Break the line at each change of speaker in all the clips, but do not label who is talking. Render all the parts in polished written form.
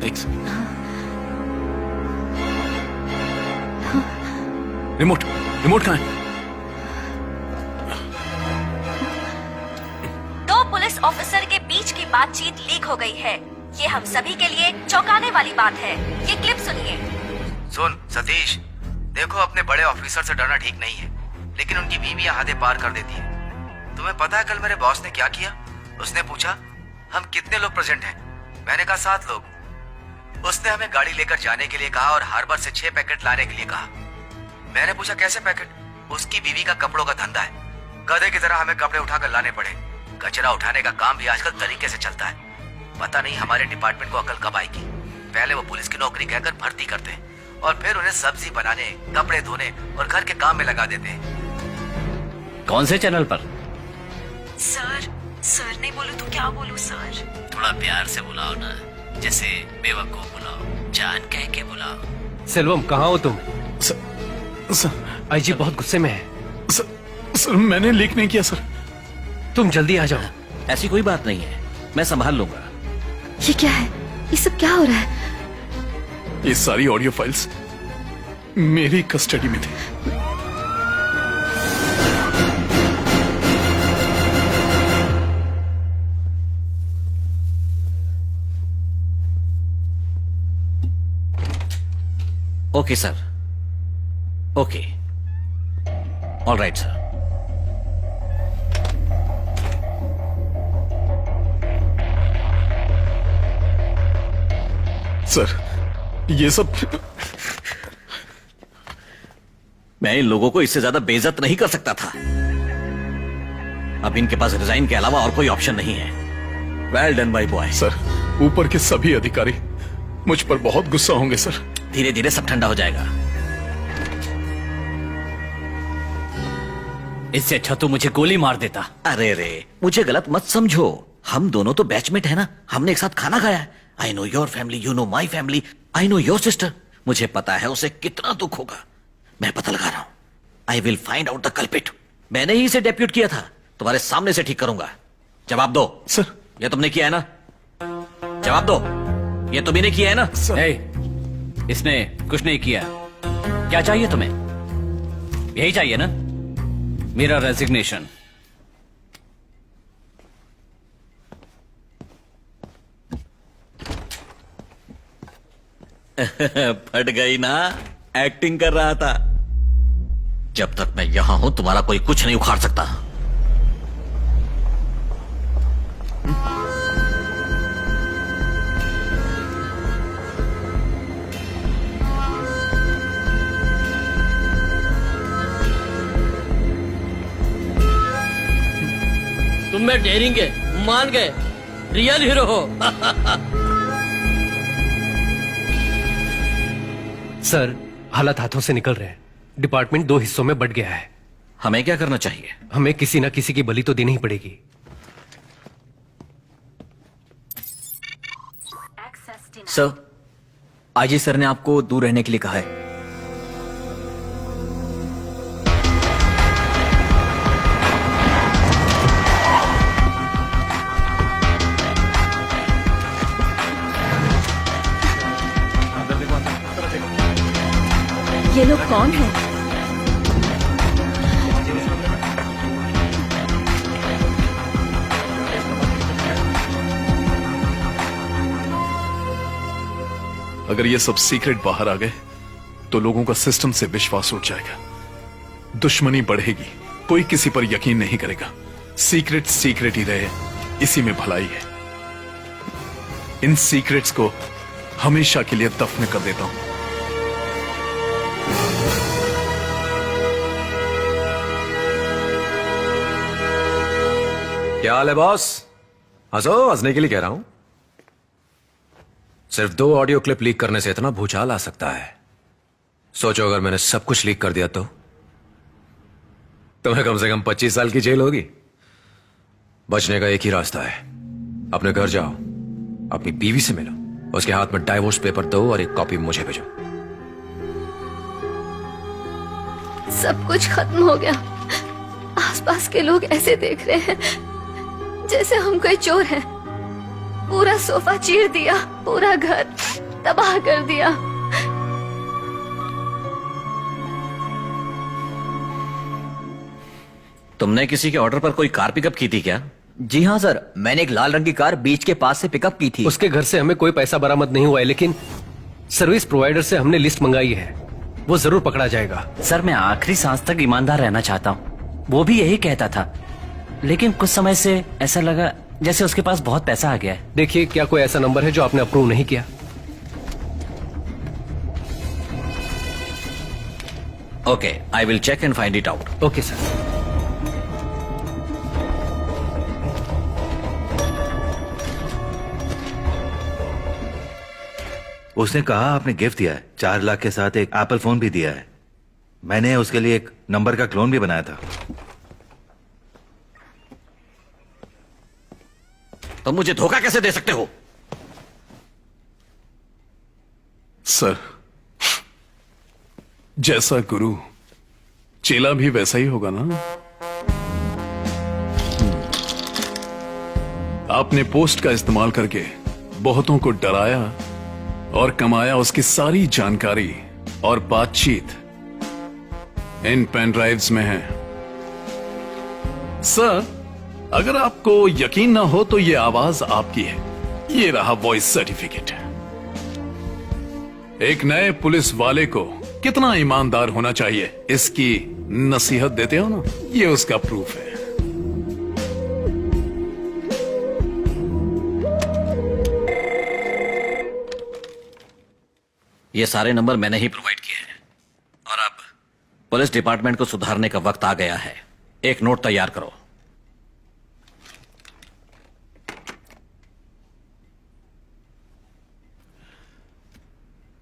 एक second. Remote remote कहाँ है?
दो पुलिस ऑफिसर के बीच की बातचीत लीक हो गई है। ये हम सभी के लिए चौंकाने वाली बात है। ये क्लिप सुनिए।
सुन सतीश, देखो अपने बड़े ऑफिसर से डरना ठीक नहीं है, लेकिन उनकी बीवियां हदें पार कर देती हैं। तुम्हें पता है कल मेरे बॉस ने क्या किया? उसने पूछा हम कितने लोग प्रेजेंट हैं। मैंने कहा 7 लोग। उसने हमें गाड़ी लेकर जाने के लिए कहा और हार्बर से 6 पैकेट लाने के लिए कहा। मैंने पूछा कैसे पैकेट? उसकी बीवी का कपड़ों का धंधा है, गधे की तरह हमें कपड़े उठाकर लाने पड़े। कचरा उठाने का काम भी आजकल तरीके से चलता है। पता नहीं हमारे डिपार्टमेंट को अकल कब आएगी। पहले वो पुलिस की नौकरी कहकर भर्ती करते हैं और फिर उन्हें सब्जी बनाने, कपड़े धोने और घर के काम में लगा देते हैं।
कौन से चैनल पर?
सर नहीं बोलूं तो क्या बोलूं सर?
थोड़ा प्यार से बुलाओ ना, जैसे बेवकूफ बुलाओ, जान कह के बुलाओ।
सेल्वम, कहाँ हो तुम?
सर
आईजी बहुत गुस्से में है।
सर मैंने लीक नहीं किया सर।
तुम जल्दी आ जाओ।
ऐसी कोई बात नहीं है, मैं संभाल लूंगा।
ये क्या है? ये सब क्या हो रहा है?
ये सारी ऑडियो फाइल्स मेरी कस्टडी में थी।
Okay sir, okay, all right sir.
Sir ये सब
मैं इन लोगों को इससे ज्यादा बेइज्जत नहीं कर सकता था। अब इनके पास रिजाइन के अलावा और कोई ऑप्शन नहीं है। Well done my boy.
Sir ऊपर के सभी अधिकारी मुझ पर बहुत गुस्सा होंगे सर।
धीरे धीरे सब ठंडा हो जाएगा। इससे अच्छा तो मुझे गोली मार देता। अरे रे, मुझे गलत मत समझो, हम दोनों तो बैचमेट है ना, हमने एक साथ खाना खाया है। I know your family, you know my family, I know your sister. मुझे पता है उसे कितना दुख होगा। मैं पता लगा रहा हूं। I will find out the culprit. मैंने ही इसे डेप्यूट किया था, तुम्हारे सामने से ठीक करूंगा। जवाब दो।
सर
ये तुमने किया है ना? जवाब दो, ये तुम ही ने किया है ना? इसने कुछ नहीं किया। क्या चाहिए तुम्हें? यही चाहिए ना? मेरा रेजिग्नेशन। फट गई ना? एक्टिंग कर रहा था। जब तक मैं यहां हूं तुम्हारा कोई कुछ नहीं उखाड़ सकता।
तुम में डेयरिंग है, मान गए, रियल हीरो हो।
सर, हालात हाथों से निकल रहे हैं। डिपार्टमेंट 2 हिस्सों में बंट गया है।
हमें क्या करना चाहिए?
हमें किसी न किसी की बलि तो देनी ही पड़ेगी।
सर, आईजी सर ने आपको दूर रहने के लिए कहा है।
ये लोग कौन हैं?
अगर ये सब सीक्रेट बाहर आ गए तो लोगों का सिस्टम से विश्वास उठ जाएगा, दुश्मनी बढ़ेगी, कोई किसी पर यकीन नहीं करेगा। सीक्रेट सीक्रेट ही रहे, इसी में भलाई है। इन सीक्रेट्स को हमेशा के लिए दफन कर देता हूं।
क्या हाल है बॉस? हंसो, हंसने के लिए कह रहा हूं। सिर्फ 2 ऑडियो क्लिप लीक करने से इतना भूचाल आ सकता है। सोचो अगर मैंने सब कुछ लीक कर दिया तो तुम्हें कम से कम 25 साल की जेल होगी। बचने का एक ही रास्ता है, अपने घर जाओ, अपनी बीवी से मिलो, उसके हाथ में डाइवोर्स पेपर दो और एक कॉपी मुझे भेजो।
सब कुछ खत्म हो गया। आसपास के लोग ऐसे देख रहे हैं जैसे हम कोई चोर हैं। पूरा सोफा चीर दिया, पूरा घर तबाह कर दिया।
तुमने किसी के ऑर्डर पर कोई कार पिकअप की थी क्या?
जी हाँ सर, मैंने एक लाल रंग की कार बीच के पास से पिकअप की थी।
उसके घर से हमें कोई पैसा बरामद नहीं हुआ है, लेकिन सर्विस प्रोवाइडर से हमने लिस्ट मंगाई है, वो जरूर पकड़ा जाएगा।
सर, मैं आखिरी सांस तक ईमानदार रहना चाहता हूँ। वो भी यही कहता था, लेकिन कुछ समय से ऐसा लगा जैसे उसके पास बहुत पैसा आ गया है।
देखिए, क्या कोई ऐसा नंबर है जो आपने अप्रूव नहीं किया?
Okay, I will check and find it out.
Okay sir.
उसने कहा आपने गिफ्ट दिया है, 4 लाख के साथ एक एप्पल फोन भी दिया है। मैंने उसके लिए एक नंबर का क्लोन भी बनाया था।
तुम मुझे धोखा कैसे दे सकते हो?
सर, जैसा गुरु चेला भी वैसा ही होगा ना। आपने पोस्ट का इस्तेमाल करके बहुतों को डराया और कमाया। उसकी सारी जानकारी और बातचीत इन पेन ड्राइव्स में है। सर, अगर आपको यकीन ना हो तो ये आवाज आपकी है। ये रहा वॉइस सर्टिफिकेट। एक नए पुलिस वाले को कितना ईमानदार होना चाहिए, इसकी नसीहत देते हो ना, ये उसका प्रूफ है।
ये सारे नंबर मैंने ही प्रोवाइड किए हैं और अब पुलिस डिपार्टमेंट को सुधारने का वक्त आ गया है। एक नोट तैयार करो।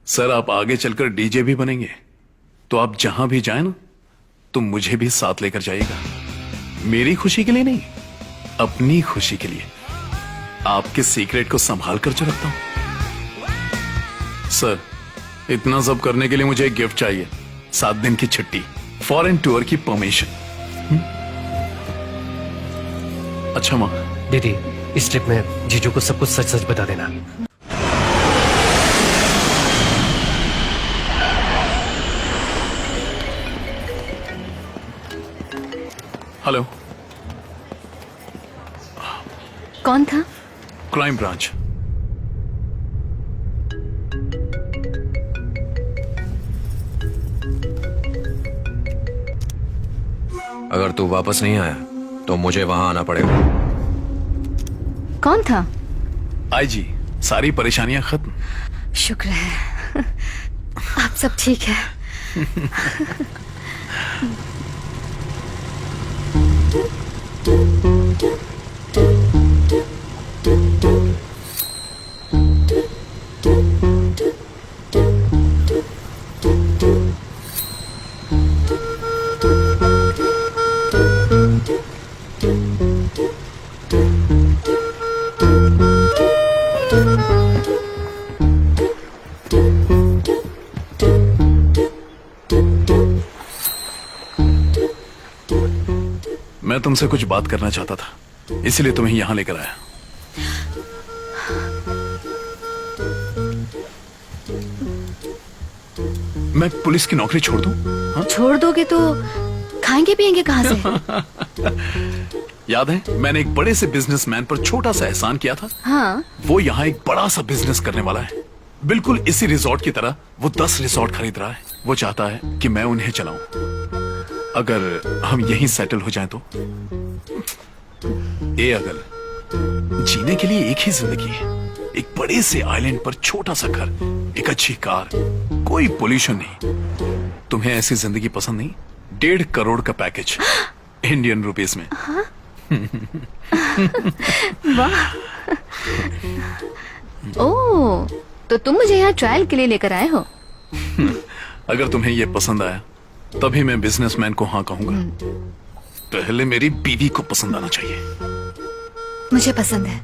सर, आप आगे चलकर डीजे भी बनेंगे, तो आप जहां भी जाए ना, तो मुझे भी साथ लेकर जाइएगा। मेरी खुशी के लिए नहीं, अपनी खुशी के लिए। आपके सीक्रेट को संभाल कर जो रखता हूं। सर, इतना सब करने के लिए मुझे एक गिफ्ट चाहिए। 7 दिन की छुट्टी, फॉरेन टूर की परमिशन। अच्छा मां,
दीदी, इस ट्रिप में जीजू को सब कुछ सच सच बता देना।
हेलो,
कौन था?
Crime branch.
अगर तू वापस नहीं आया तो मुझे वहां आना पड़ेगा।
कौन था?
आईजी, सारी परेशानियां खत्म।
शुक्र है आप सब ठीक है।
मैं तुमसे कुछ बात करना चाहता था, इसलिए तुम्हें यहां लेकर आया। मैं पुलिस की नौकरी छोड़ दूं? हाँ?
छोड़ दोगे तो खाएंगे पिएंगे कहाँ से?
याद है, मैंने एक बड़े से बिजनेसमैन पर छोटा सा एहसान किया था।
हाँ,
वो यहाँ एक बड़ा सा बिजनेस करने वाला है, बिल्कुल इसी रिजॉर्ट की तरह। वो 10 रिजॉर्ट खरीद रहा है। वो चाहता है कि मैं उन्हें चलाऊं। अगर हम यहीं सेटल हो जाएं तो। ये अगर जीने के लिए एक ही जिंदगी है, एक बड़े से आइलैंड पर छोटा सा घर, एक अच्छी कार, कोई पोल्यूशन नहीं। तुम्हें ऐसी जिंदगी पसंद नहीं? 1.5 करोड़ का पैकेज इंडियन रुपीस में।
वाह। ओह, तो तुम मुझे यहाँ ट्रायल के लिए लेकर आए हो?
अगर तुम्हें यह पसंद आया तभी मैं बिजनेसमैन को हाँ कहूंगा। पहले मेरी बीवी को पसंद आना चाहिए।
मुझे पसंद है।